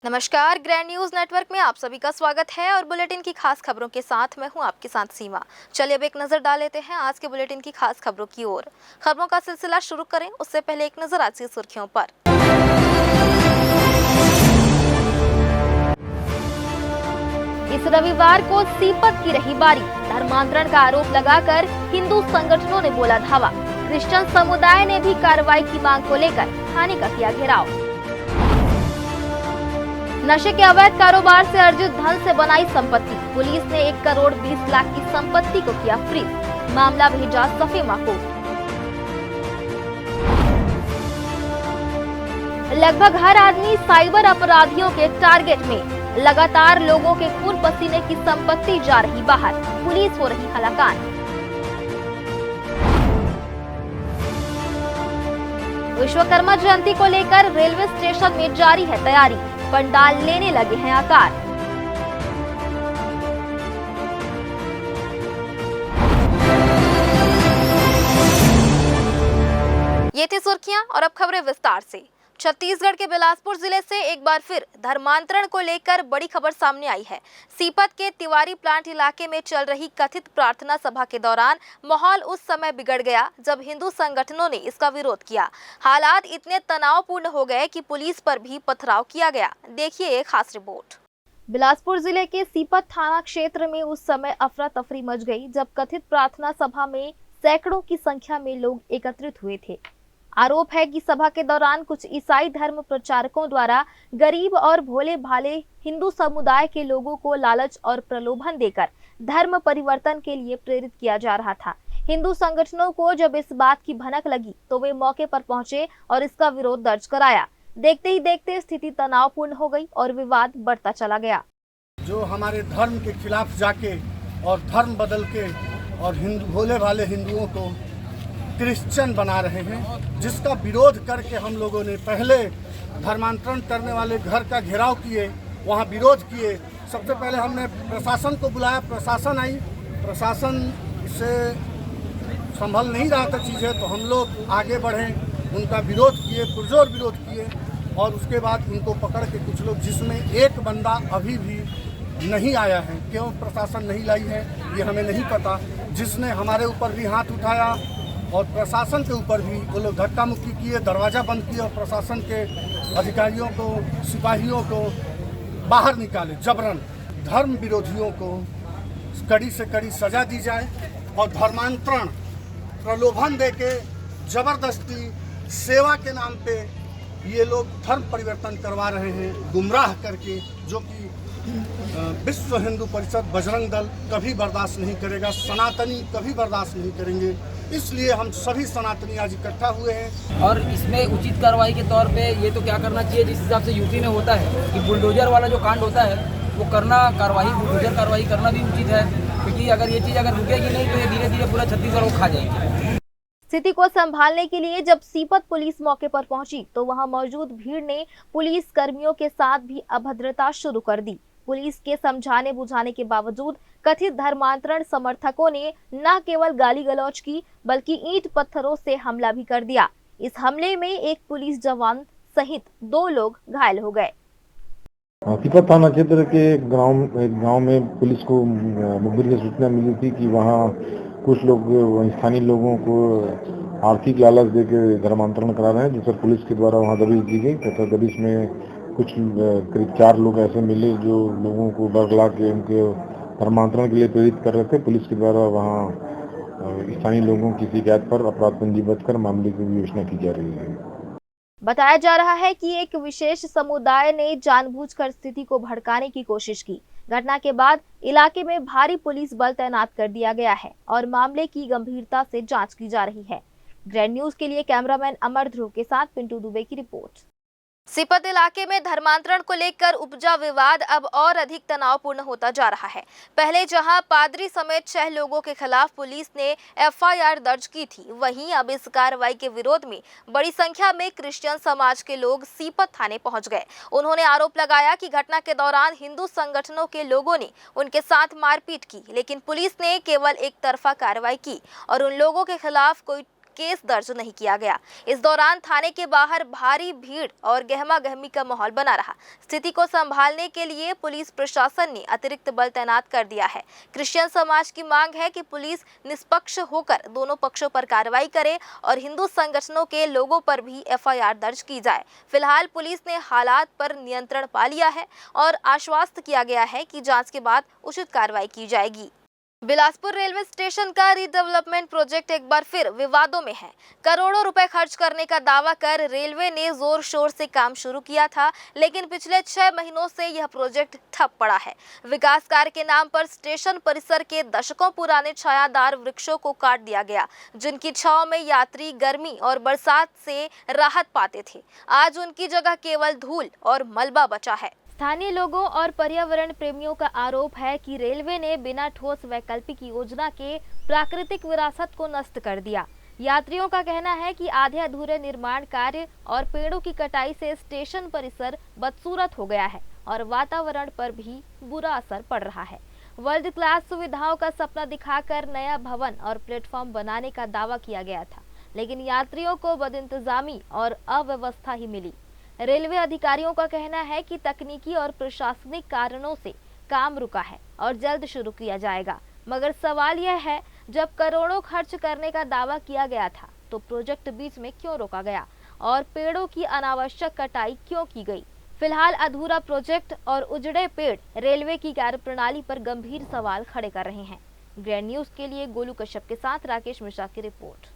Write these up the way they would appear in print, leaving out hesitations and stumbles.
नमस्कार, grand news network में आप सभी का स्वागत है और बुलेटिन की खास खबरों के साथ मैं हूं आपके साथ सीमा। चलिए अब एक नजर डाल लेते हैं आज के बुलेटिन की खास खबरों की ओर। खबरों का सिलसिला शुरू करें उससे पहले एक नजर आज की सुर्खियों पर। इस रविवार को सीपत की रही बारी, धर्मांतरण का आरोप लगाकर हिंदू संगठनों ने बोला धावा। क्रिश्चियन समुदाय ने भी कार्रवाई की मांग को लेकर थाने का किया घेराव। नशे के अवैध कारोबार से अर्जित धन से बनाई संपत्ति, पुलिस ने 1 करोड़ 20 लाख की संपत्ति को किया फ्रीज। मामला भेजा सफेमा को। लगभग हर आदमी साइबर अपराधियों के टारगेट में, लगातार लोगों के खून पसीने की संपत्ति जा रही बाहर, पुलिस हो रही हलाकान। विश्वकर्मा जयंती को लेकर रेलवे स्टेशन में जारी है तैयारी, पंडाल लेने लगे हैं आकार। ये थी सुर्खियां और अब खबरें विस्तार से। छत्तीसगढ़ के बिलासपुर जिले से एक बार फिर धर्मांतरण को लेकर बड़ी खबर सामने आई है। सीपत के तिवारी प्लांट इलाके में चल रही कथित प्रार्थना सभा के दौरान माहौल उस समय बिगड़ गया जब हिंदू संगठनों ने इसका विरोध किया। हालात इतने तनावपूर्ण हो गए कि पुलिस पर भी पथराव किया गया। देखिए एक खास रिपोर्ट। बिलासपुर जिले के सीपत थाना क्षेत्र में उस समय अफरा तफरी मच गई जब कथित प्रार्थना सभा में सैकड़ों की संख्या में लोग एकत्रित हुए थे। आरोप है कि सभा के दौरान कुछ ईसाई धर्म प्रचारकों द्वारा गरीब और भोले भाले हिंदू समुदाय के लोगों को लालच और प्रलोभन देकर धर्म परिवर्तन के लिए प्रेरित किया जा रहा था। हिंदू संगठनों को जब इस बात की भनक लगी तो वे मौके पर पहुंचे और इसका विरोध दर्ज कराया। देखते ही देखते स्थिति तनावपूर्ण हो गई और विवाद बढ़ता चला गया। जो हमारे धर्म के खिलाफ जाके और धर्म बदल के और हिंदू भोले भाले हिंदुओं को क्रिश्चियन बना रहे हैं, जिसका विरोध करके हम लोगों ने पहले धर्मांतरण करने वाले घर का घेराव किए, वहाँ विरोध किए। सबसे पहले हमने प्रशासन को बुलाया, प्रशासन आई, प्रशासन से संभल नहीं रहा था चीज़ें, तो हम लोग आगे बढ़े, उनका विरोध किए, पुरजोर विरोध किए और उसके बाद उनको पकड़ के कुछ लोग, जिसमें एक बंदा अभी भी नहीं आया है, क्यों प्रशासन नहीं लाई है ये हमें नहीं पता, जिसने हमारे ऊपर भी हाथ उठाया और प्रशासन के ऊपर भी वो लोग धक्का मुक्की किए, दरवाज़ा बंद किए और प्रशासन के अधिकारियों को, सिपाहियों को बाहर निकाले जबरन। धर्म विरोधियों को कड़ी से कड़ी सजा दी जाए और धर्मांतरण प्रलोभन देके जबरदस्ती सेवा के नाम पे ये लोग धर्म परिवर्तन करवा रहे हैं, गुमराह करके, जो कि विश्व हिंदू परिषद, बजरंग दल कभी बर्दाश्त नहीं करेगा, सनातनी कभी बर्दाश्त नहीं करेंगे। इसलिए हम सभी सनातनी आज इकट्ठा हुए हैं और इसमें उचित कार्रवाई के तौर पे ये तो क्या करना चाहिए, जिस हिसाब से यूपी में होता है कि बुलडोजर वाला जो कांड होता है वो करना, बुलडोजर कार्रवाई करना भी उचित है, क्योंकि अगर ये चीज़ अगर रुकेगी नहीं तो ये धीरे धीरे पूरा छत्तीसगढ़ को खा जाएगी। स्थिति को संभालने के लिए जब सीपत पुलिस मौके पर पहुंची तो वहां मौजूद भीड़ ने पुलिस कर्मियों के साथ भी अभद्रता शुरू कर दी। पुलिस के समझाने बुझाने के बावजूद कथित धर्मांतरण समर्थकों ने न केवल गाली गलौज की बल्कि ईंट पत्थरों से हमला भी कर दिया। इस हमले में एक पुलिस जवान सहित 2 लोग घायल हो गए। सीपत थाना क्षेत्र के गांव में पुलिस को मुखबिर की सूचना मिली थी कि वहां कुछ लोग स्थानीय लोगों को आर्थिक लालच देकर धर्मांतरण करा रहे हैं, जिस पर पुलिस के द्वारा वहां दबिश दी गई तथा दबिश में कुछ करीब 4 लोग ऐसे मिले जो लोगों को बरगला के उनके धर्मांतरण के लिए प्रेरित कर रहे थे। पुलिस के द्वारा वहां स्थानीय लोगों की शिकायत पर अपराध पंजीबद्ध कर मामले की विवेचना की जा रही है। बताया जा रहा है कि एक विशेष समुदाय ने जानबूझकर स्थिति को भड़काने की कोशिश की। घटना के बाद इलाके में भारी पुलिस बल तैनात कर दिया गया है और मामले की गंभीरता से जांच की जा रही है। ग्रैंड न्यूज के लिए कैमरामैन अमर ध्रुव के साथ पिंटू दुबे की रिपोर्ट। सीपत इलाके में धर्मांतरण को लेकर उपजा विवाद अब और अधिक तनावपूर्ण होता जा रहा है। पहले जहां पादरी समेत 6 लोगों के खिलाफ पुलिस ने एफआईआर दर्ज की थी, वहीं अब इस कार्रवाई के विरोध में बड़ी संख्या में क्रिश्चियन समाज के लोग सीपत थाने पहुंच गए। उन्होंने आरोप लगाया कि घटना के दौरान हिंदू संगठनों के लोगों ने उनके साथ मारपीट की, लेकिन पुलिस ने केवल एक तरफा कार्रवाई की और उन लोगों के खिलाफ कोई केस दर्ज नहीं किया गया। इस दौरान थाने के बाहर भारी भीड़ और गहमा गहमी का माहौल बना रहा। स्थिति को संभालने के लिए पुलिस प्रशासन ने अतिरिक्त बल तैनात कर दिया है। क्रिश्चियन समाज की मांग है कि पुलिस निष्पक्ष होकर दोनों पक्षों पर कार्रवाई करे और हिंदू संगठनों के लोगों पर भी एफआईआर दर्ज की जाए। फिलहाल पुलिस ने हालात पर नियंत्रण पा लिया है और आश्वस्त किया गया है कि जांच के बाद उचित कार्रवाई की जाएगी। बिलासपुर रेलवे स्टेशन का रीडेवलपमेंट प्रोजेक्ट एक बार फिर विवादों में है। करोड़ों रुपए खर्च करने का दावा कर रेलवे ने जोर शोर से काम शुरू किया था, लेकिन पिछले 6 महीनों से यह प्रोजेक्ट ठप पड़ा है। विकास कार्य के नाम पर स्टेशन परिसर के दशकों पुराने छायादार वृक्षों को काट दिया गया, जिनकी छांव में यात्री गर्मी और बरसात से राहत पाते थे। आज उनकी जगह केवल धूल और मलबा बचा है। स्थानीय लोगों और पर्यावरण प्रेमियों का आरोप है कि रेलवे ने बिना ठोस वैकल्पिक योजना के प्राकृतिक विरासत को नष्ट कर दिया। यात्रियों का कहना है कि आधे अधूरे निर्माण कार्य और पेड़ों की कटाई से स्टेशन परिसर बदसूरत हो गया है और वातावरण पर भी बुरा असर पड़ रहा है। वर्ल्ड क्लास सुविधाओं का सपना दिखाकर नया भवन और प्लेटफॉर्म बनाने का दावा किया गया था, लेकिन यात्रियों को बदइंतजामी और अव्यवस्था ही मिली। रेलवे अधिकारियों का कहना है कि तकनीकी और प्रशासनिक कारणों से काम रुका है और जल्द शुरू किया जाएगा, मगर सवाल यह है, जब करोड़ों खर्च करने का दावा किया गया था तो प्रोजेक्ट बीच में क्यों रोका गया और पेड़ों की अनावश्यक कटाई क्यों की गई? फिलहाल अधूरा प्रोजेक्ट और उजड़े पेड़ रेलवे की कार्यप्रणाली पर गंभीर सवाल खड़े कर रहे हैं। ग्रैंड न्यूज के लिए गोलू कश्यप के साथ राकेश मिश्रा की रिपोर्ट।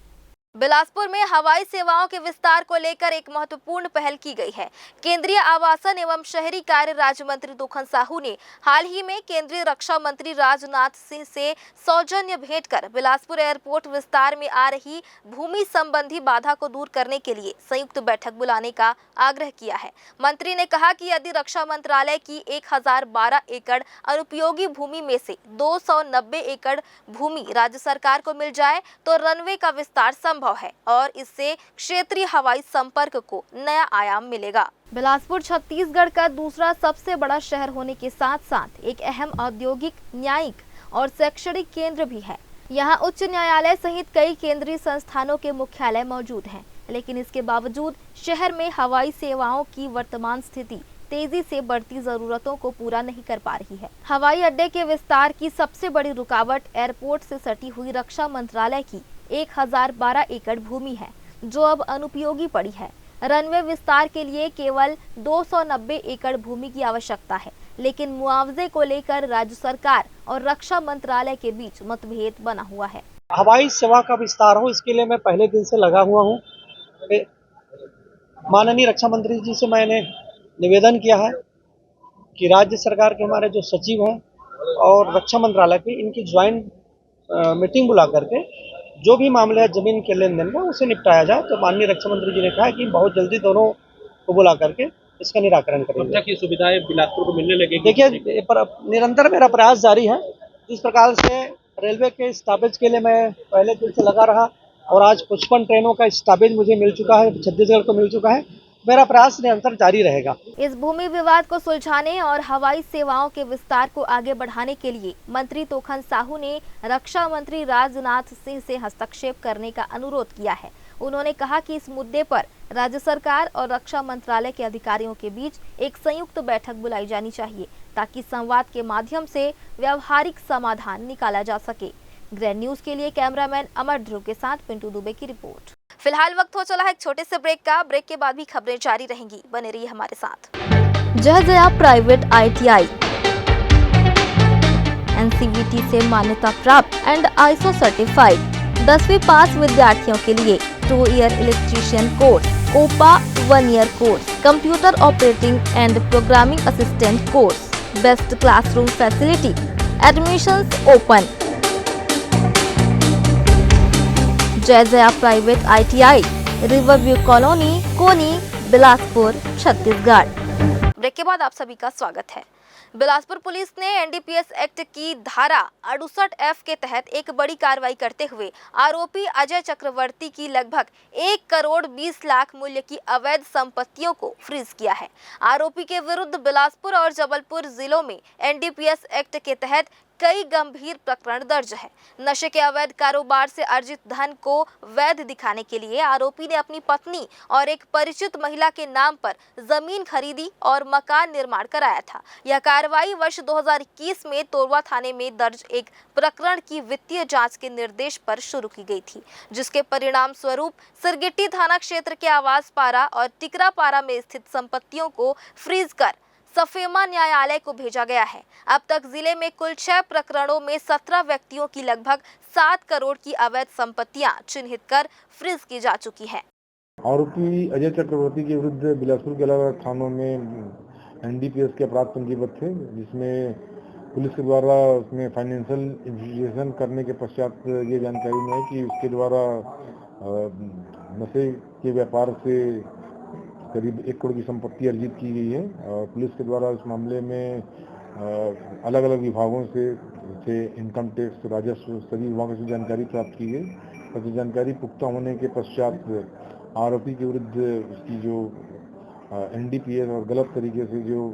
बिलासपुर में हवाई सेवाओं के विस्तार को लेकर एक महत्वपूर्ण पहल की गई है। केंद्रीय आवासन एवं शहरी कार्य राज्य मंत्री तोखन साहू ने हाल ही में केंद्रीय रक्षा मंत्री राजनाथ सिंह से सौजन्य भेंट कर बिलासपुर एयरपोर्ट विस्तार में आ रही भूमि संबंधी बाधा को दूर करने के लिए संयुक्त बैठक बुलाने का आग्रह किया है। मंत्री ने कहा कि यदि रक्षा मंत्रालय की 1012 एकड़ अनुपयोगी भूमि में से 290 एकड़ भूमि राज्य सरकार को मिल जाए तो रनवे का विस्तार संभव है और इससे क्षेत्रीय हवाई संपर्क को नया आयाम मिलेगा। बिलासपुर छत्तीसगढ़ का दूसरा सबसे बड़ा शहर होने के साथ साथ एक अहम औद्योगिक, न्यायिक और शैक्षणिक केंद्र भी है। यहाँ उच्च न्यायालय सहित कई केंद्रीय संस्थानों के मुख्यालय मौजूद हैं, लेकिन इसके बावजूद शहर में हवाई सेवाओं की वर्तमान स्थिति तेजी से बढ़ती जरूरतों को पूरा नहीं कर पा रही है। हवाई अड्डे के विस्तार की सबसे बड़ी रुकावट एयरपोर्ट से सटी हुई रक्षा मंत्रालय की 1012 एकड़ भूमि है, जो अब अनुपयोगी पड़ी है। रनवे विस्तार के लिए केवल 290 एकड़ भूमि की आवश्यकता है, लेकिन मुआवजे को लेकर राज्य सरकार और रक्षा मंत्रालय के बीच मतभेद बना हुआ है। हवाई सेवा का विस्तार हो, इसके लिए मैं पहले दिन से लगा हुआ हूँ। माननीय रक्षा मंत्री जी से मैंने निवेदन किया है कि राज्य सरकार के हमारे जो सचिव हैं और रक्षा मंत्रालय के, इनकी ज्वाइंट मीटिंग बुला करके जो भी मामले है जमीन के लेन देन का उसे निपटाया जाए। तो माननीय रक्षा मंत्री जी ने कहा कि बहुत जल्दी दोनों को बुला करके इसका निराकरण करेंगे। की सुविधाएं बिलासपुर को मिलने लगेगी। देखिए, निरंतर मेरा प्रयास जारी है। इस प्रकार से रेलवे के स्टॉपेज के लिए मैं पहले दिन से लगा रहा और आज 55 ट्रेनों का स्टॉपेज मुझे मिल चुका है, छत्तीसगढ़ को मिल चुका है। मेरा प्रयास निरंतर जारी रहेगा। इस भूमि विवाद को सुलझाने और हवाई सेवाओं के विस्तार को आगे बढ़ाने के लिए मंत्री तोखन साहू ने रक्षा मंत्री राजनाथ सिंह से हस्तक्षेप करने का अनुरोध किया है। उन्होंने कहा कि इस मुद्दे पर राज्य सरकार और रक्षा मंत्रालय के अधिकारियों के बीच एक संयुक्त बैठक बुलाई जानी चाहिए, ताकि संवाद के माध्यम से व्यावहारिक समाधान निकाला जा सके। ग्रैंड न्यूज के लिए कैमरामैन अमर ध्रुव के साथ पिंटू दुबे की रिपोर्ट। फिलहाल वक्त हो चला है एक छोटे से ब्रेक का। ब्रेक के बाद भी खबरें जारी रहेंगी, बने रहिए हमारे साथ। जय जया प्राइवेट ITI NCVT से मान्यता प्राप्त एंड ISO सर्टिफाइड 10वीं पास विद्यार्थियों के लिए 2 year electrician course, OPA 1 year course, computer operating and programming assistant course, best classroom facility, admissions open. Jai Jaya private ITI, riverview colony, Koni, Bilaspur, Chhattisgarh. Break के बाद आप सभी का स्वागत है। बिलासपुर पुलिस ने NDPS एक्ट की धारा 68F के तहत एक बड़ी कार्रवाई करते हुए आरोपी अजय चक्रवर्ती की लगभग 1 करोड़ 20 लाख मूल्य की अवैध संपत्तियों को फ्रीज किया है। आरोपी के विरुद्ध बिलासपुर और जबलपुर जिलों में NDPS एक्ट के तहत कई गंभीर प्रकरण दर्ज है। नशे के अवैध कारोबार से अर्जित धन को वैध दिखाने के लिए आरोपी ने अपनी पत्नी और एक परिचित महिला के नाम पर जमीन खरीदी और मकान निर्माण कराया था। यह कार्रवाई वर्ष 2021 में तोरवा थाने में दर्ज एक प्रकरण की वित्तीय जांच के निर्देश पर शुरू की गई थी, जिसके परिणाम स्वरूप सिरगिट्टी थाना क्षेत्र के आवास पारा और टिकरा पारा में स्थित संपत्तियों को फ्रीज कर सफेमा न्यायालय को भेजा गया है। अब तक जिले में कुल 6 प्रकरणों में 17 व्यक्तियों की लगभग 7 करोड़ की अवैध संपत्तियां चिन्हित कर फ्रीज की जा चुकी है। आरोपी अजय चक्रवर्ती के विरुद्ध बिलासपुर के अलग अलग थानों में एनडीपीएस के अपराध पंजीबद्ध थे, जिसमें पुलिस के द्वारा उसमें फाइनेंशियल इन्वेस्टिगेशन करने के पश्चात ये जानकारी मिली कि उसके द्वारा नशे के व्यापार से करीब 1 करोड़ की संपत्ति अर्जित की गई है। और पुलिस के द्वारा इस मामले में अलग अलग विभागों से इनकम टैक्स, राजस्व, सभी विभागों से जानकारी प्राप्त की गई। और जानकारी पुख्ता होने के पश्चात आरोपी के विरुद्ध उसकी जो एनडीपीएस और गलत तरीके से जो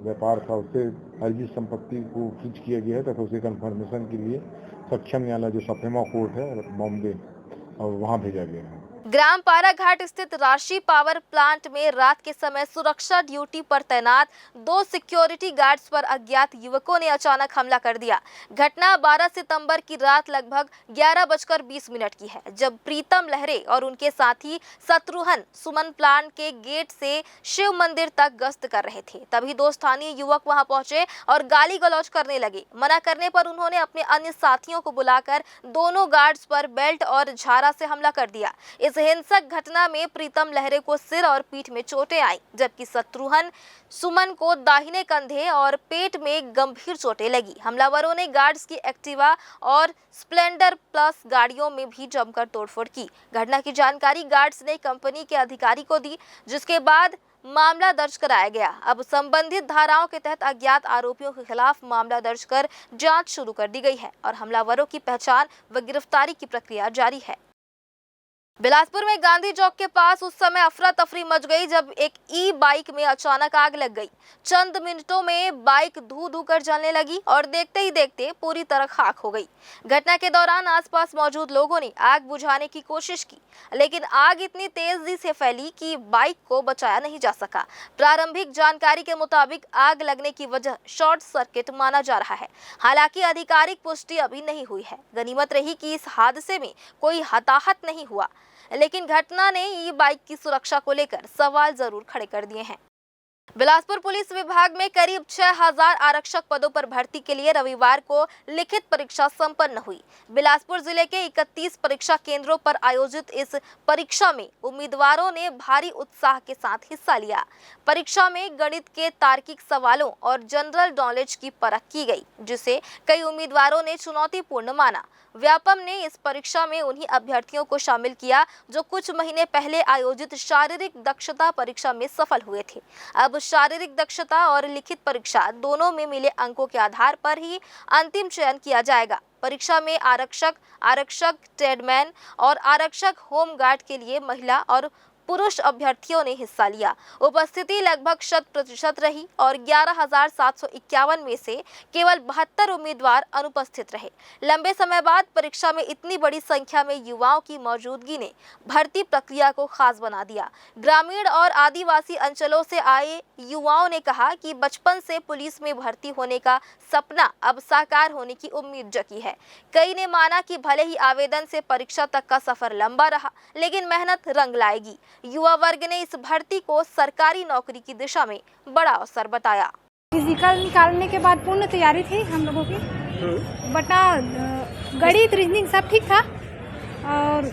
व्यापार था उससे अर्जित संपत्ति को फ्रीज किया गया है तथा उसे कन्फर्मेशन के लिए सक्षम न्यायालय जो सफेमा कोर्ट है बॉम्बे और वहां भेजा गया है। ग्राम पारा घाट स्थित राशि पावर प्लांट में रात के समय सुरक्षा ड्यूटी पर तैनात 2 सिक्योरिटी गार्ड्स पर अज्ञात युवकों ने अचानक हमला कर दिया। घटना 12 सितंबर की रात लगभग 11:20 की है, जब प्रीतम लहरे और उनके साथी शत्रुघ्न सुमन प्लांट के गेट से शिव मंदिर तक गश्त कर रहे थे। तभी 2 स्थानीय युवक वहां पहुंचे और गाली गलौज करने लगे। मना करने पर उन्होंने अपने अन्य साथियों को बुलाकर दोनों गार्ड्स पर बेल्ट और झारा से हमला कर दिया। इस हिंसक घटना में प्रीतम लहरे को सिर और पीठ में चोटें आई, जबकि शत्रुघ्न सुमन को दाहिने कंधे और पेट में गंभीर चोटें लगी। हमलावरों ने गार्ड्स की एक्टिवा और स्प्लेंडर प्लस गाड़ियों में भी जमकर तोड़फोड़ की। घटना की जानकारी गार्ड्स ने कंपनी के अधिकारी को दी, जिसके बाद मामला दर्ज कराया गया। अब संबंधित धाराओं के तहत अज्ञात आरोपियों के खिलाफ मामला दर्ज कर जांच शुरू कर दी गई है और हमलावरों की पहचान व गिरफ्तारी की प्रक्रिया जारी है। बिलासपुर में गांधी चौक के पास उस समय अफरा तफरी मच गई जब एक ई बाइक में अचानक आग लग गई। चंद मिनटों में बाइक धू कर जलने लगी और देखते ही देखते पूरी तरह खाक हो गई। घटना के दौरान आसपास मौजूद लोगों ने आग बुझाने की कोशिश की, लेकिन आग इतनी तेजी से फैली कि बाइक को बचाया नहीं जा सका। प्रारंभिक जानकारी के मुताबिक आग लगने की वजह शॉर्ट सर्किट माना जा रहा है। हालांकि आधिकारिक पुष्टि अभी नहीं हुई है। गनीमत रही कि इस हादसे में कोई हताहत नहीं हुआ, लेकिन घटना ने ई बाइक की सुरक्षा को लेकर सवाल जरूर खड़े कर दिए हैं। बिलासपुर पुलिस विभाग में करीब 6000 आरक्षक पदों पर भर्ती के लिए रविवार को लिखित परीक्षा संपन्न हुई। बिलासपुर जिले के 31 परीक्षा केंद्रों पर आयोजित इस परीक्षा में उम्मीदवारों ने भारी उत्साह के साथ हिस्सा लिया। परीक्षा में गणित के तार्किक सवालों और जनरल नॉलेज की परख की गई, जिसे कई उम्मीदवारों ने चुनौतीपूर्ण माना। व्यापम ने इस परीक्षा में उन्हीं अभ्यर्थियों को शामिल किया जो कुछ महीने पहले आयोजित शारीरिक दक्षता परीक्षा में सफल हुए थे। अब शारीरिक दक्षता और लिखित परीक्षा दोनों में मिले अंकों के आधार पर ही अंतिम चयन किया जाएगा। परीक्षा में आरक्षक ट्रेडमैन और आरक्षक होमगार्ड के लिए महिला और पुरुष अभ्यर्थियों ने हिस्सा लिया। उपस्थिति लगभग 100% रही और 11,751 में से केवल 72 उम्मीदवार अनुपस्थित रहे। लंबे समय बाद परीक्षा में इतनी बड़ी संख्या में युवाओं की मौजूदगी ने भर्ती प्रक्रिया को खास बना दिया। ग्रामीण और आदिवासी अंचलों से आए युवाओं ने कहा कि बचपन से पुलिस में भर्ती होने का सपना अब साकार होने की उम्मीद जगी है। कई ने माना कि भले ही आवेदन से परीक्षा तक का सफर लंबा रहा, लेकिन मेहनत रंग लाएगी। युवा वर्ग ने इस भर्ती को सरकारी नौकरी की दिशा में बड़ा अवसर बताया। फिजिकल निकालने के बाद पूर्ण तैयारी थी हम लोगों की, बटा गणित रीजनिंग सब ठीक था और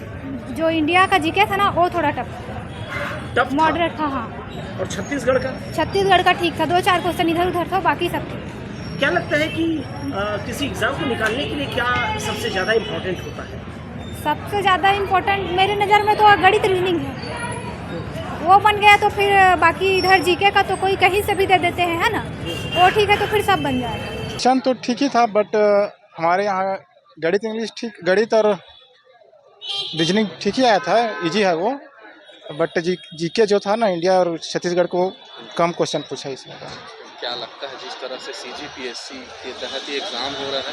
जो इंडिया का जीके था ना वो थोड़ा टफ मॉडरेट था। हाँ, और छत्तीसगढ़ का ठीक था, 2-4 क्वेश्चन इधर उधर था, बाकी सब ठीक। क्या लगता है कि किसी एग्जाम को निकालने के लिए क्या सबसे ज़्यादा इम्पोर्टेंट होता है? सबसे ज़्यादा इम्पोर्टेंट मेरे नज़र में तो गणित रीजनिंग है। वो बन गया तो फिर बाकी इधर जीके का तो कोई कहीं से भी दे देते हैं, है ना, वो ठीक है तो फिर सब बन जाएगा। क्वेश्चन तो ठीक ही था, बट हमारे यहाँ गणित इंग्लिश ठीक, गणित और रीजनिंग ठीक ही आया था, इजी है वो, बट जीके जो था ना इंडिया और छत्तीसगढ़ को कम क्वेश्चन पूछा इसमें। क्या लगता है जिस तरह से सीजीपीएससी के तहत ये एग्ज़ाम हो रहा है,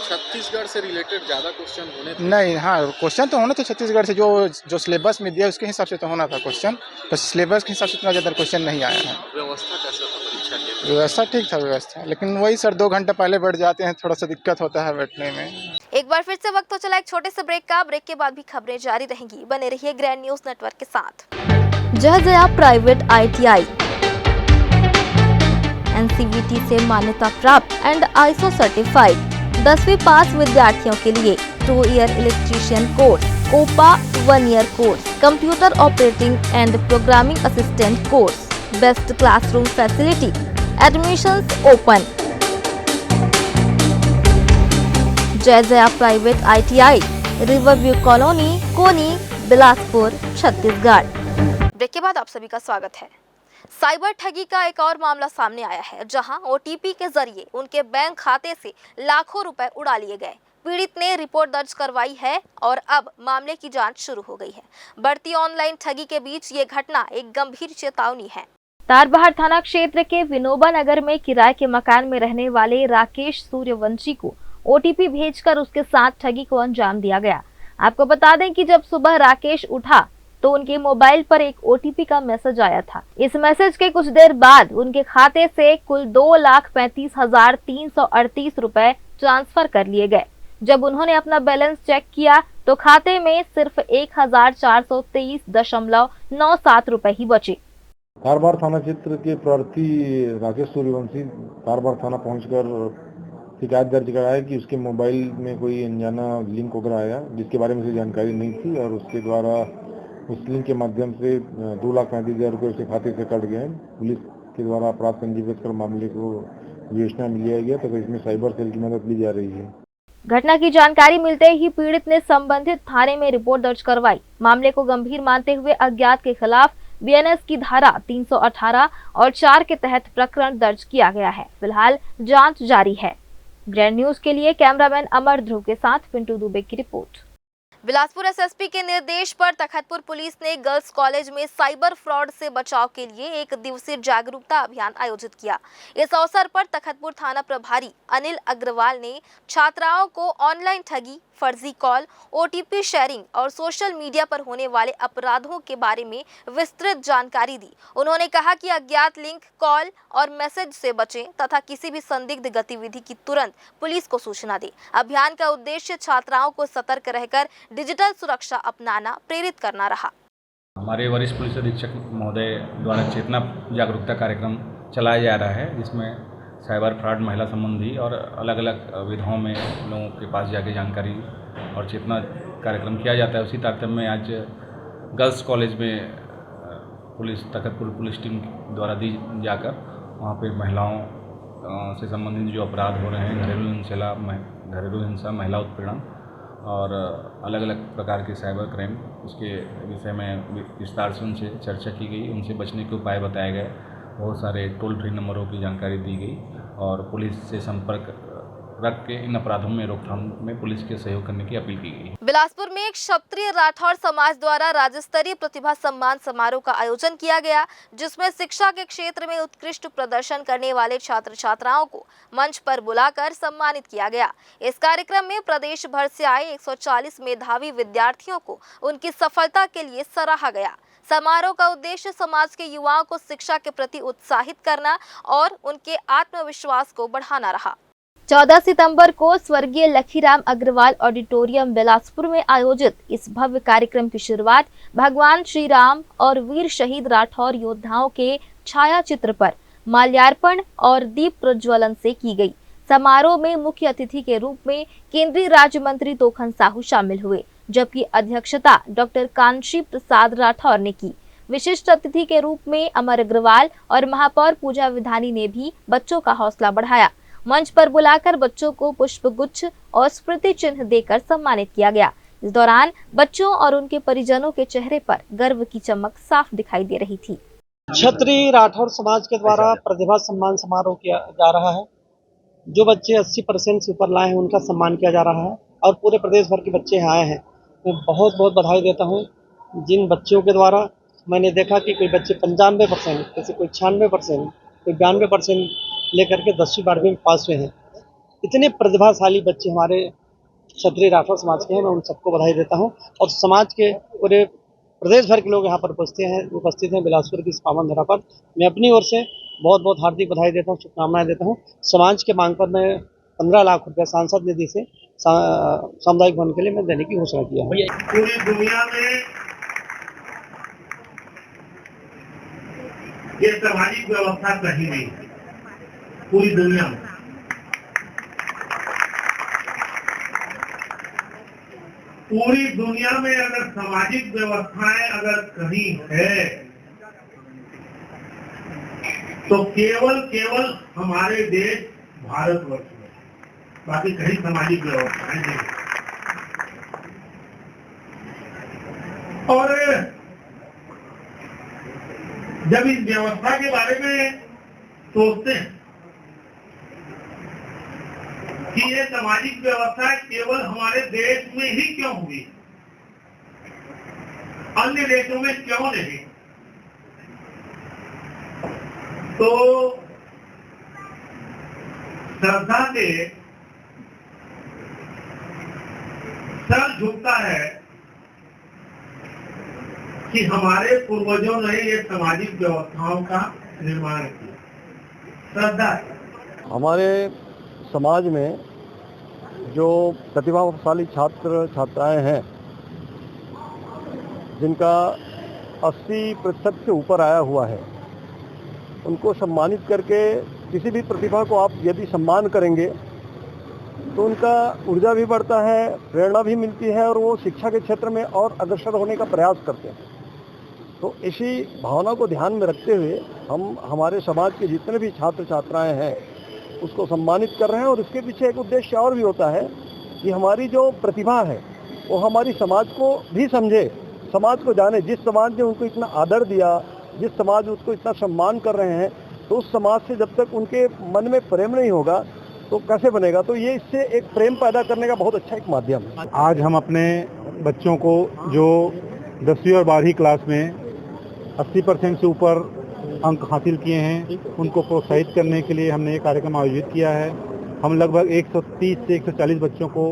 छत्तीसगढ़ से रिलेटेड ज़्यादा क्वेश्चन होने थे? नहीं, हाँ, क्वेश्चन तो होना था छत्तीसगढ़ से, जो सिलेबस में दिया उसके हिसाब से तो होना था क्वेश्चन, तो सिलेबस के हिसाब से इतना ज़्यादा क्वेश्चन नहीं आया है। व्यवस्था कैसा था परीक्षा के? व्यवस्था ठीक था व्यवस्था, लेकिन वही सर 2 घंटा पहले बैठ जाते हैं, थोड़ा सा दिक्कत होता है बैठने में। एक बार फिर से वक्त हो चला एक छोटे से ब्रेक का। ब्रेक के बाद भी खबरें जारी रहेंगी, बने रहिए ग्रैंड न्यूज नेटवर्क के साथ। जयजया प्राइवेट ITI NCVT से मान्यता प्राप्त एंड ISO सर्टिफाइड 10वीं पास विद्यार्थियों के लिए 2 year electrician course, COPA 1 year course, computer operating and programming assistant course, best classroom facility, admissions open. Jaijaya private ITI, riverview colony, Koni, Bilaspur, Chhattisgarh. Break के बाद आप सभी का स्वागत है। साइबर ठगी का एक और मामला सामने आया है, जहां OTP के जरिए उनके बैंक खाते से लाखों रुपए उड़ा लिए गए। पीड़ित ने रिपोर्ट दर्ज करवाई है और अब मामले की जांच शुरू हो गई है। बढ़ती ऑनलाइन ठगी के बीच ये घटना एक गंभीर चेतावनी है। तारबहार थाना क्षेत्र के विनोबा नगर में किराए के मकान में रहने वाले राकेश सूर्यवंशी को OTP भेजकर उसके साथ ठगी को अंजाम दिया गया। आपको बता दें कि जब सुबह राकेश उठा तो उनके मोबाइल पर एक OTP का मैसेज आया था। इस मैसेज के कुछ देर बाद उनके खाते से कुल 2,35,338 रुपए ट्रांसफर कर लिए गए। जब उन्होंने अपना बैलेंस चेक किया तो खाते में सिर्फ 1,423.97 रुपए ही बचे। तारबहार थाना क्षेत्र के प्रार्थी राकेश सूर्यवंशी तारबहार थाना पहुंचकर शिकायत दर्ज कराया कि उसके मोबाइल में कोई अनजाना लिंक वगैरह आया, जिसके बारे में उसे जानकारी नहीं थी और उसके द्वारा उस लिंक के माध्यम से 2,35,000 रुपये उसके खाते से कट गए। पुलिस के द्वारा अपराध पंजीकृत कर मामले को विवेचना में लिया गया, तो इसमें साइबर सेल की मदद ली जा रही है। घटना की जानकारी मिलते ही पीड़ित ने संबंधित थाने में रिपोर्ट दर्ज करवाई। मामले को गंभीर मानते हुए अज्ञात के खिलाफ BNS की धारा 318 और 4 के तहत प्रकरण दर्ज किया गया है। फिलहाल जांच जारी है। ग्रैंड न्यूज के लिए कैमरामैन अमर ध्रुव के साथ पिंटू दुबे की रिपोर्ट। बिलासपुर SSP के निर्देश पर तखतपुर पुलिस ने गर्ल्स कॉलेज में साइबर फ्रॉड से बचाव के लिए 1 दिवसीय जागरूकता अभियान आयोजित किया। इस अवसर पर तखतपुर थाना प्रभारी अनिल अग्रवाल ने छात्राओं को ऑनलाइन ठगी, फर्जी कॉल, OTP शेयरिंग और सोशल मीडिया पर होने वाले अपराधों के बारे में विस्तृत जानकारी दी। उन्होंने कहा कि अज्ञात लिंक, कॉल और मैसेज से बचें तथा किसी भी संदिग्ध गतिविधि की तुरंत पुलिस को सूचना दें। अभियान का उद्देश्य छात्राओं को सतर्क रहकर डिजिटल सुरक्षा अपनाना प्रेरित करना रहा। हमारे वरिष्ठ पुलिस अधीक्षक महोदय द्वारा चेतना जागरूकता कार्यक्रम चलाया जा रहा है, जिसमें साइबर फ्रॉड, महिला संबंधी और अलग अलग विधाओं में लोगों के पास जाके जानकारी और चेतना कार्यक्रम किया जाता है। उसी तारतम्य में आज गर्ल्स कॉलेज में तखतपुर पुलिस टीम द्वारा दी जाकर वहाँ पे महिलाओं से संबंधित जो अपराध हो रहे हैं, घरेलू हिंसा, महिला उत्पीड़न और अलग अलग प्रकार के साइबर क्राइम, उसके विषय में विस्तार से उनसे चर्चा की गई, उनसे बचने के उपाय बताए गए, बहुत सारे टोल फ्री नंबरों की जानकारी दी गई और पुलिस से संपर्क रख के इन अपराधों में रोकथाम में पुलिस के सहयोग करने की अपील की गई। बिलासपुर में एक क्षत्रिय राठौर समाज द्वारा राज्य स्तरीय प्रतिभा सम्मान समारोह का आयोजन किया गया, जिसमें शिक्षा के क्षेत्र में उत्कृष्ट प्रदर्शन करने वाले छात्र छात्राओं को मंच पर बुलाकर सम्मानित किया गया। इस कार्यक्रम में प्रदेश भर से आए 140 मेधावी विद्यार्थियों को उनकी सफलता के लिए सराहा गया। समारोह का उद्देश्य समाज के युवाओं को शिक्षा के प्रति उत्साहित करना और उनके आत्मविश्वास को बढ़ाना रहा। 14 सितंबर को स्वर्गीय लखीराम अग्रवाल ऑडिटोरियम बिलासपुर में आयोजित इस भव्य कार्यक्रम की शुरुआत भगवान श्री राम और वीर शहीद राठौर योद्धाओं के छाया चित्र पर माल्यार्पण और दीप प्रज्वलन से की गई। समारोह में मुख्य अतिथि के रूप में केंद्रीय राज्य मंत्री तोखन साहू शामिल हुए, जबकि अध्यक्षता डॉक्टर कांशी प्रसाद राठौर ने की। विशिष्ट अतिथि के रूप में अमर अग्रवाल और महापौर पूजा विधानी ने भी बच्चों का हौसला बढ़ाया। मंच पर बुलाकर बच्चों को पुष्प गुच्छ और स्मृति चिन्ह देकर सम्मानित किया गया। इस दौरान बच्चों और उनके परिजनों के चेहरे पर गर्व की चमक साफ दिखाई दे रही थी। क्षत्रिय राठौर समाज के द्वारा प्रतिभा सम्मान समारोह किया जा रहा है। जो बच्चे 80% से ऊपर लाए हैं उनका सम्मान किया जा रहा है और पूरे प्रदेश भर के बच्चे यहाँ आए हैं। मैं बहुत बहुत बधाई देता हूँ जिन बच्चों के द्वारा। मैंने देखा कि कोई बच्चे 95%, जैसे कोई 96%, कोई 92% लेकर के 10वीं 12वीं में पास हुए हैं। इतने प्रतिभाशाली बच्चे हमारे क्षत्रिय राठौर समाज के हैं। मैं उन सबको बधाई देता हूं और समाज के पूरे प्रदेश भर के लोग यहाँ पर उपस्थित हैं बिलासपुर की इस पावन धरा पर। मैं अपनी ओर से बहुत बहुत हार्दिक बधाई देता हूँ, शुभकामनाएं देता हूँ। समाज के मांग पर मैं 15 लाख रुपया सांसद निधि से सामुदायिक भवन के लिए मैं देने की घोषणा किया है। पूरी दुनिया में ये सामाजिक व्यवस्था कहीं नहीं है, पूरी दुनिया में। पूरी दुनिया में अगर सामाजिक व्यवस्थाएं अगर कहीं है तो केवल हमारे देश भारतवर्ष में, बाकी कहीं सामाजिक व्यवस्थाएं नहीं। और जब इस व्यवस्था के बारे में सोचते हैं कि ये सामाजिक व्यवस्था केवल हमारे देश में ही क्यों हुई, अन्य देशों में क्यों नहीं, तो श्रद्धा से सर झुकता है कि हमारे पूर्वजों ने ये सामाजिक व्यवस्थाओं का निर्माण किया। श्रद्धा हमारे समाज में जो प्रतिभाशाली छात्र छात्राएं हैं जिनका 80% से ऊपर आया हुआ है, उनको सम्मानित करके किसी भी प्रतिभा को आप यदि सम्मान करेंगे तो उनका ऊर्जा भी बढ़ता है, प्रेरणा भी मिलती है और वो शिक्षा के क्षेत्र में और अग्रसर होने का प्रयास करते हैं। तो इसी भावना को ध्यान में रखते हुए हम हमारे समाज के जितने भी छात्र छात्राएं हैं उसको सम्मानित कर रहे हैं। और इसके पीछे एक उद्देश्य और भी होता है कि हमारी जो प्रतिभा है वो हमारी समाज को भी समझे, समाज को जाने। जिस समाज ने उनको इतना आदर दिया, जिस समाज उसको इतना सम्मान कर रहे हैं, तो उस समाज से जब तक उनके मन में प्रेम नहीं होगा तो कैसे बनेगा। तो ये इससे एक प्रेम पैदा करने का बहुत अच्छा एक माध्यम है। आज हम अपने बच्चों को जो 10वीं और 12वीं क्लास में 80% से ऊपर अंक हासिल किए हैं उनको प्रोत्साहित करने के लिए हमने ये कार्यक्रम आयोजित किया है। हम लगभग 130 से 140 बच्चों को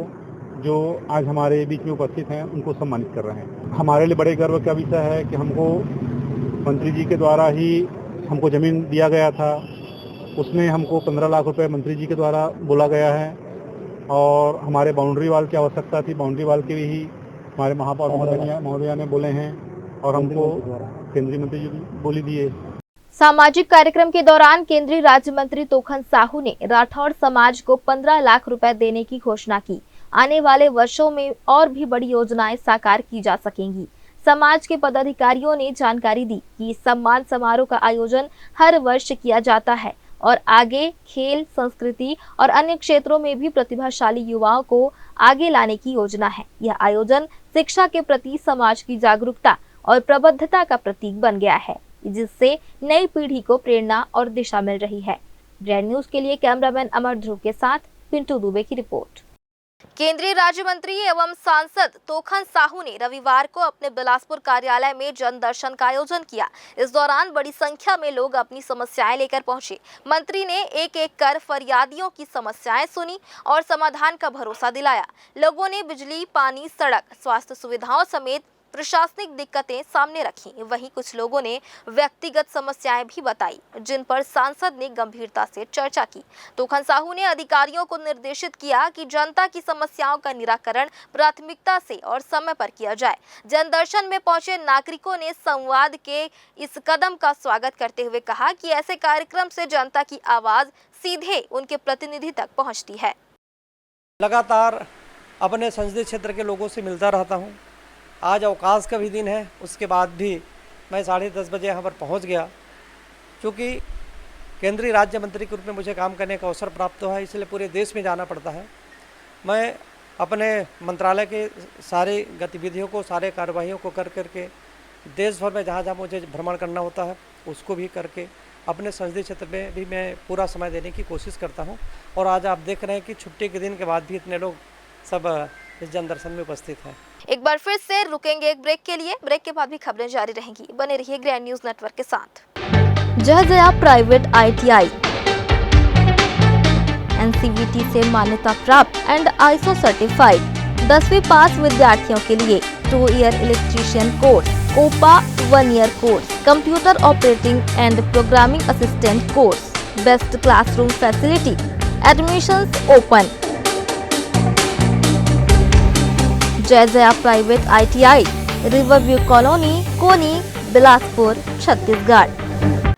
जो आज हमारे बीच में उपस्थित हैं उनको सम्मानित कर रहे हैं। हमारे लिए बड़े गर्व का विषय है कि हमको मंत्री जी के द्वारा ही हमको ज़मीन दिया गया था, उसमें हमको 15 लाख रुपए मंत्री जी के द्वारा बोला गया है। और हमारे बाउंड्री वाल की आवश्यकता थी, बाउंड्री वाल के भी हमारे महापौर महोदया ने बोले हैं और हमको केंद्रीय मंत्री जी बोली दिए। सामाजिक कार्यक्रम के दौरान केंद्रीय राज्य मंत्री तोखन साहू ने राठौड़ समाज को 15 लाख रुपए देने की घोषणा की। आने वाले वर्षों में और भी बड़ी योजनाएं साकार की जा सकेंगी। समाज के पदाधिकारियों ने जानकारी दी कि सम्मान समारोह का आयोजन हर वर्ष किया जाता है और आगे खेल, संस्कृति और अन्य क्षेत्रों में भी प्रतिभाशाली युवाओं को आगे लाने की योजना है। यह आयोजन शिक्षा के प्रति समाज की जागरूकता और प्रबुद्धता का प्रतीक बन गया है, जिससे नई पीढ़ी को प्रेरणा और दिशा मिल रही है। ग्रैंड न्यूज के लिए कैमरामैन अमर ध्रुव के साथ पिंटू दुबे की रिपोर्ट। केंद्रीय राज्य मंत्री एवं सांसद तोखन साहू ने रविवार को अपने बिलासपुर कार्यालय में जन दर्शन का आयोजन किया। इस दौरान बड़ी संख्या में लोग अपनी समस्याएं लेकर पहुंचे। मंत्री ने एक एक कर फरियादियों की समस्याएं सुनी और समाधान का भरोसा दिलाया। लोगों ने बिजली, पानी, सड़क, स्वास्थ्य सुविधाओं समेत प्रशासनिक दिक्कतें सामने रखी। वहीं कुछ लोगों ने व्यक्तिगत समस्याएं भी बताई, जिन पर सांसद ने गंभीरता से चर्चा की। तोखन साहू ने अधिकारियों को निर्देशित किया कि जनता की समस्याओं का निराकरण प्राथमिकता से और समय पर किया जाए। जनदर्शन में पहुंचे नागरिकों ने संवाद के इस कदम का स्वागत करते हुए कहा कि ऐसे कार्यक्रम से जनता की आवाज सीधे उनके प्रतिनिधि तक पहुँचती है। लगातार अपने संसदीय क्षेत्र के लोगों से मिलता रहता हूँ। आज अवकाश का भी दिन है, उसके बाद भी मैं 10:30 बजे यहाँ पर पहुँच गया। क्योंकि केंद्रीय राज्य मंत्री के रूप में मुझे काम करने का अवसर प्राप्त हुआ है, इसलिए पूरे देश में जाना पड़ता है। मैं अपने मंत्रालय के सारे गतिविधियों को, सारे कार्यवाहियों को कर करके देश भर में जहाँ जहाँ मुझे भ्रमण करना होता है उसको भी करके अपने संसदीय क्षेत्र में भी मैं पूरा समय देने की कोशिश करता हूँ। और आज आप देख रहे हैं कि छुट्टी के दिन के बाद भी इतने लोग सब इस जन दर्शन में उपस्थित हैं। एक बार फिर से रुकेंगे एक ब्रेक के लिए। ब्रेक के बाद भी खबरें जारी रहेंगी। बने रहिए ग्रैंड न्यूज नेटवर्क के साथ। जय जया प्राइवेट ITI NCVT से मान्यता प्राप्त एंड ISO सर्टिफाइड। 10वीं पास विद्यार्थियों के लिए 2 year electrician course, COPA 1 year course, computer operating and programming assistant course, best classroom facility, admissions open. Jai Jaya private ITI, riverview colony, Koni, Bilaspur, Chhattisgarh.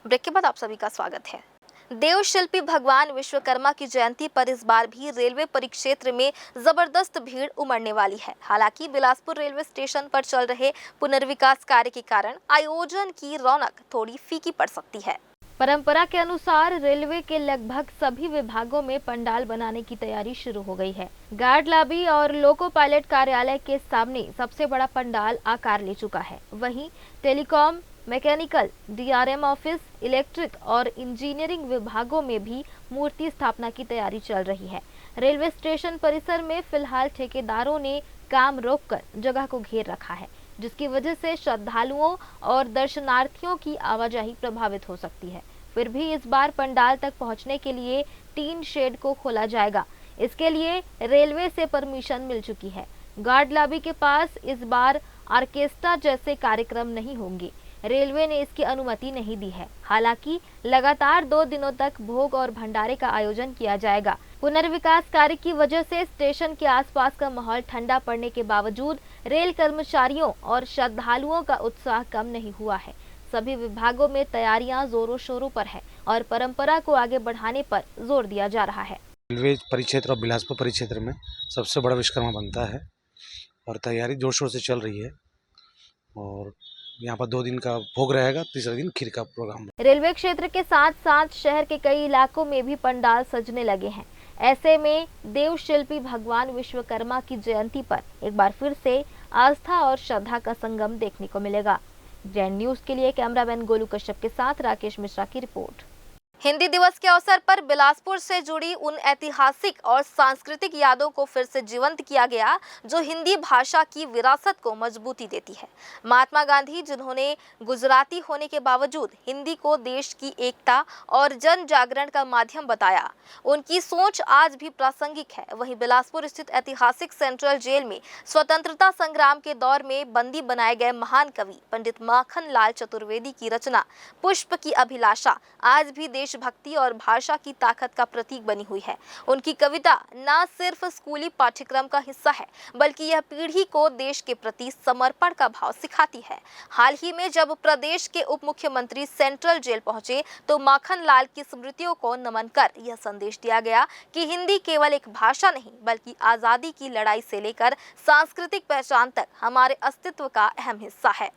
Break के बाद आप सभी का स्वागत है। देव शिल्पी भगवान विश्वकर्मा की जयंती पर इस बार भी रेलवे परिक्षेत्र में जबरदस्त भीड़ उमड़ने वाली है। हालांकि बिलासपुर रेलवे स्टेशन पर चल रहे पुनर्विकास कार्य के कारण आयोजन की रौनक थोड़ी फीकी पड़ सकती है। परंपरा के अनुसार रेलवे के लगभग सभी विभागों में पंडाल बनाने की तैयारी शुरू हो गई है। गार्ड लॉबी और लोको पायलट कार्यालय के सामने सबसे बड़ा पंडाल आकार ले चुका है। वहीं telecom, mechanical, DRM office, electric और इंजीनियरिंग विभागों में भी मूर्ति स्थापना की तैयारी चल रही है। रेलवे स्टेशन परिसर में फिलहाल ठेकेदारों ने काम रोककर जगह को घेर रखा है, जिसकी वजह से श्रद्धालुओं और दर्शनार्थियों की आवाजाही प्रभावित हो सकती है। फिर भी इस बार पंडाल तक पहुंचने के लिए टीन शेड को खोला जाएगा। इसके लिए रेलवे से परमिशन मिल चुकी है। गार्ड लॉबी के पास इस बार ऑर्केस्ट्रा जैसे कार्यक्रम नहीं होंगे। रेलवे ने इसकी अनुमति नहीं दी है। हालांकि लगातार 2 दिनों तक भोग और भंडारे का आयोजन किया जाएगा। पुनर्विकास कार्य की वजह से स्टेशन के आसपास का माहौल ठंडा पड़ने के बावजूद रेल कर्मचारियों और श्रद्धालुओं का उत्साह कम नहीं हुआ है। सभी विभागों में तैयारियां जोरों शोरों पर है और परंपरा को आगे बढ़ाने पर जोर दिया जा रहा है। रेलवे परिक्षेत्र और बिलासपुर परिक्षेत्र में सबसे बड़ा विश्वकर्मा बनता है और तैयारी जोर शोर से चल रही है और यहाँ पर 2 दिन का भोग रहेगा, तीसरे दिन खीर का प्रोग्राम। रेलवे क्षेत्र के साथ साथ शहर के कई इलाकों में भी पंडाल सजने लगे हैं। ऐसे में देव शिल्पी भगवान विश्वकर्मा की जयंती पर एक बार फिर से आस्था और श्रद्धा का संगम देखने को मिलेगा। ग्रैंड न्यूज के लिए कैमरामैन गोलू कश्यप के साथ राकेश मिश्रा की रिपोर्ट। हिंदी दिवस के अवसर पर बिलासपुर से जुड़ी उन ऐतिहासिक और सांस्कृतिक यादों को फिर से जीवंत किया गया जो हिंदी भाषा की विरासत को मजबूती देती है। महात्मा गांधी, जिन्होंने गुजराती होने के बावजूद हिंदी को देश की एकता और जन जागरण का माध्यम बताया, उनकी सोच आज भी प्रासंगिक है। वहीं बिलासपुर स्थित ऐतिहासिक सेंट्रल जेल में स्वतंत्रता संग्राम के दौर में बंदी बनाए गए महान कवि पंडित माखन लाल चतुर्वेदी की रचना पुष्प की अभिलाषा आज भी देशभक्ति और भाषा की ताकत का प्रतीक बनी हुई है। उनकी कविता न सिर्फ स्कूली पाठ्यक्रम का हिस्सा है, बल्कि यह पीढ़ी को देश के प्रति समर्पण का भाव सिखाती है। हाल ही में जब प्रदेश के उप मुख्यमंत्री सेंट्रल जेल पहुंचे तो माखन लाल की स्मृतियों को नमन कर यह संदेश दिया गया कि हिंदी केवल एक भाषा नहीं, बल्कि आजादी की लड़ाई से लेकर सांस्कृतिक पहचान तक हमारे अस्तित्व का अहम हिस्सा है।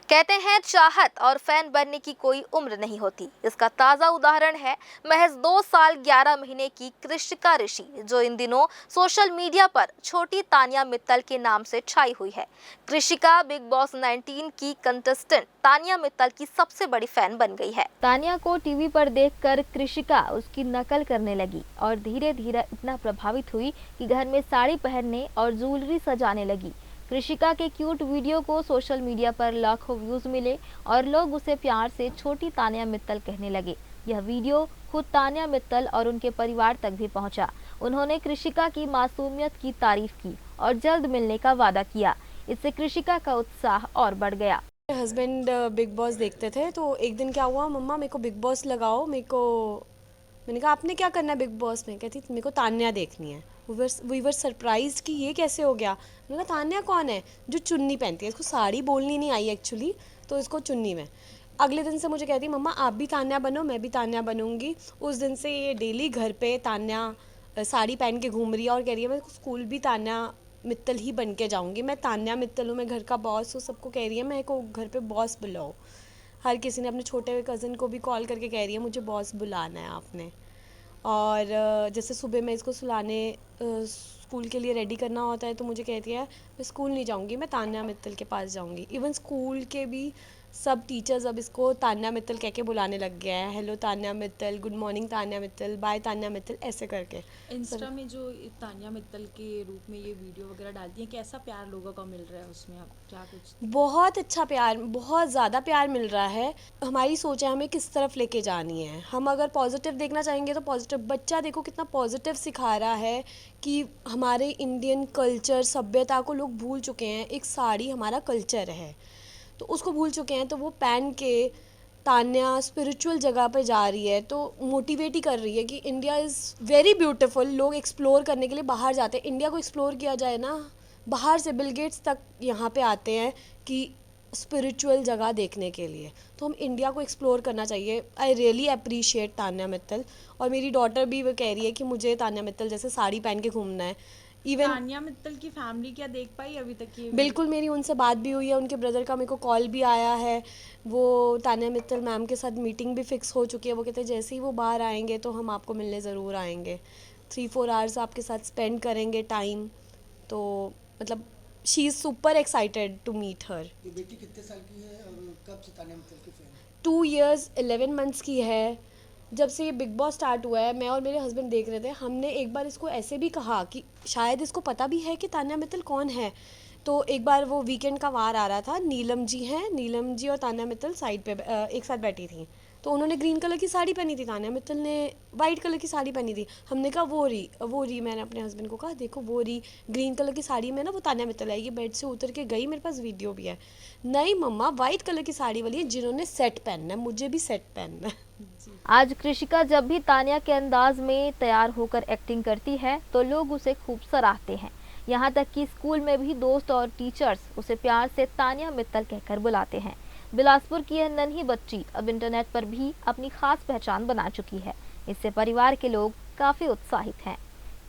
कहते हैं चाहत और फैन बनने की कोई उम्र नहीं होती। इसका ताज़ा उदाहरण है महज 2 साल 11 महीने की कृषिका ऋषि, जो इन दिनों सोशल मीडिया पर छोटी तानिया मित्तल के नाम से छाई हुई है। कृषिका बिग बॉस 19 की कंटेस्टेंट तानिया मित्तल की सबसे बड़ी फैन बन गई है। तानिया को टीवी पर देखकर कृषिका उसकी नकल करने लगी और धीरे धीरे इतना प्रभावित हुई कि घर में साड़ी पहनने और ज्वेलरी सजाने लगी। कृषिका के क्यूट वीडियो को सोशल मीडिया पर लाखों व्यूज मिले और लोग उसे प्यार से छोटी तानिया मित्तल कहने लगे। यह वीडियो खुद तानिया मित्तल और उनके परिवार तक भी पहुंचा। उन्होंने कृषिका की मासूमियत की तारीफ की और जल्द मिलने का वादा किया। इससे कृषिका का उत्साह और बढ़ गया। हस्बैंड बिग बॉस देखते थे तो एक दिन क्या हुआ, मम्मा मेरे को बिग बॉस लगाओ, मैंने कहा आपने क्या करना है बिग बॉस में? कहती मेरे को तान्या देखनी है। वी वर सरप्राइज्ड कि ये कैसे हो गया। मैंने कहा तान्या कौन है? जो चुन्नी पहनती है, इसको साड़ी बोलनी नहीं आई एक्चुअली, तो इसको चुन्नी में। अगले दिन से मुझे कहती मम्मा आप भी तान्या बनो, मैं भी तान्या बनूंगी। उस दिन से ये डेली घर पे तान्या साड़ी पहन के घूम रही है और कह रही है मैं स्कूल भी तान्या मित्तल ही बन के जाऊँगी। मैं तान्या मित्तल हूँ, मैं घर का बॉस हूँ। सबको कह रही है मेरे को घर पे बॉस बुलाओ। हर किसी ने अपने छोटे हुए कज़न को भी कॉल करके कह रही है मुझे बॉस बुलाना है आपने। और जैसे सुबह मैं इसको सुलाने स्कूल के लिए रेडी करना होता है तो मुझे कहती है मैं स्कूल नहीं जाऊँगी, मैं तान्या मित्तल के पास जाऊँगी। इवन स्कूल के भी सब टीचर्स अब इसको तान्या मित्तल कह के बुलाने लग गए हैं। Hello Tanya Mittal, good morning Tanya Mittal, bye Tanya Mittal, ऐसे करके। इंस्टा में जो तान्या मित्तल के रूप में ये वीडियो वगैरह डालती हैं, कैसा प्यार लोगों का मिल रहा है उसमें? आप क्या कुछ? बहुत अच्छा प्यार, बहुत ज़्यादा प्यार मिल रहा है। हमारी सोच है हमें किस तरफ लेके जानी है। हम अगर पॉजिटिव देखना चाहेंगे तो पॉजिटिव, बच्चा देखो कितना पॉजिटिव सिखा रहा है कि हमारे इंडियन कल्चर, सभ्यता को लोग भूल चुके हैं। एक साड़ी हमारा कल्चर है तो उसको भूल चुके हैं, तो वो पहन के तान्या स्पिरिचुअल जगह पे जा रही है तो मोटिवेट ही कर रही है कि इंडिया इज़ वेरी ब्यूटीफुल। लोग एक्सप्लोर करने के लिए बाहर जाते हैं। इंडिया को एक्सप्लोर किया जाए ना, बाहर से बिल गेट्स तक यहाँ पे आते हैं कि स्पिरिचुअल जगह देखने के लिए, तो हम इंडिया को एक्सप्लोर करना चाहिए। I really appreciate Tanya Mittal. और मेरी डॉटर भी वो कह रही है कि मुझे तान्या मित्तल जैसे साड़ी पहन के घूमना है। इवन तान्या मित्तल की फैमिली क्या देख पाई अभी तक ये? बिल्कुल, मेरी उनसे बात भी हुई है। उनके ब्रदर का मेरे को कॉल भी आया है। वो तान्या मित्तल मैम के साथ मीटिंग भी फिक्स हो चुकी है। वो कहते हैं जैसे ही वो बाहर आएंगे तो हम आपको मिलने ज़रूर आएंगे, 3-4 आवर्स आपके साथ स्पेंड करेंगे टाइम। तो मतलब she is super excited to meet her. ये बेटी कितने साल की है और कब से तान्या मित्तल की फैन? 2 years 11 months की है। जब से ये बिग बॉस स्टार्ट हुआ है, मैं और मेरे हस्बैंड देख रहे थे। हमने एक बार इसको ऐसे भी कहा कि शायद इसको पता भी है कि तान्या मित्तल कौन है। तो एक बार वो वीकेंड का वार आ रहा था, नीलम जी हैं, नीलम जी और तान्या मित्तल साइड पे एक साथ बैठी थी। तो उन्होंने ग्रीन कलर की साड़ी पहनी थी, तान्या मित्तल ने वाइट कलर की साड़ी पहनी थी। हमने कहा वो रही। मैंने अपने हस्बैंड को कहा देखो वो रही ग्रीन कलर की साड़ी में ना, वो तान्या मित्तल आएगी। बेड से उतर के गई, मेरे पास वीडियो भी है। नहीं मम्मा, वाइट कलर की साड़ी वाली है जिन्होंने सेट पहनना है, मुझे भी सेट पहनना है। आज कृषिका जब भी तान्या के अंदाज में तैयार होकर एक्टिंग करती है तो लोग उसे खूब सराहते हैं। यहाँ तक कि स्कूल में भी दोस्त और टीचर्स उसे प्यार से तान्या मित्तल कहकर बुलाते हैं। बिलासपुर की यह नन्ही बच्ची अब इंटरनेट पर भी अपनी खास पहचान बना चुकी है। इससे परिवार के लोग काफी उत्साहित हैं।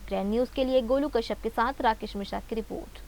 ग्रैंड न्यूज के लिए गोलू कश्यप के साथ राकेश मिश्रा की रिपोर्ट।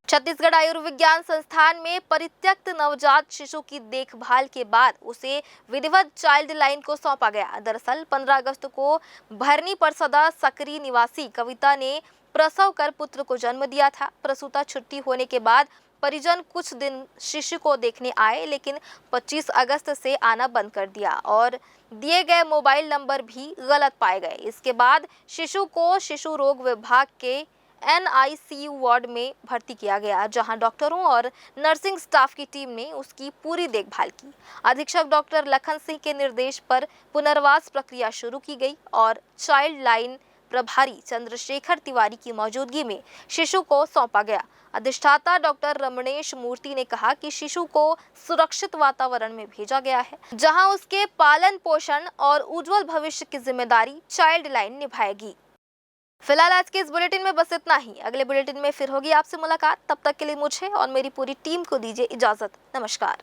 छत्तीसगढ़ आयुर्विज्ञान संस्थान में परित्यक्त नवजात शिशु की देखभाल के बाद उसे विधिवत चाइल्ड लाइन को सौंपा गया। दरअसल 15 अगस्त को भरनी परसदा सकरी निवासी कविता ने प्रसव कर पुत्र को जन्म दिया था। प्रसूता छुट्टी होने के बाद परिजन कुछ दिन शिशु को देखने आए, लेकिन 25 अगस्त से आना बंद कर दिया और दिए गए मोबाइल नंबर भी गलत पाए गए। इसके बाद शिशु को शिशु रोग विभाग के NICU वार्ड में भर्ती किया गया, जहां डॉक्टरों और नर्सिंग स्टाफ की टीम ने उसकी पूरी देखभाल की। अधीक्षक डॉक्टर लखन सिंह के निर्देश पर पुनर्वास प्रक्रिया शुरू की गई और चाइल्ड लाइन प्रभारी चंद्रशेखर तिवारी की मौजूदगी में शिशु को सौंपा गया। अधिष्ठाता डॉक्टर रमणेश मूर्ति ने कहा कि शिशु को सुरक्षित वातावरण में भेजा गया है, जहां उसके पालन पोषण और उज्जवल भविष्य की जिम्मेदारी चाइल्ड लाइन निभाएगी। फिलहाल आज के इस बुलेटिन में बस इतना ही। अगले बुलेटिन में फिर होगी आपसे मुलाकात। तब तक के लिए मुझे और मेरी पूरी टीम को दीजिए इजाजत। नमस्कार।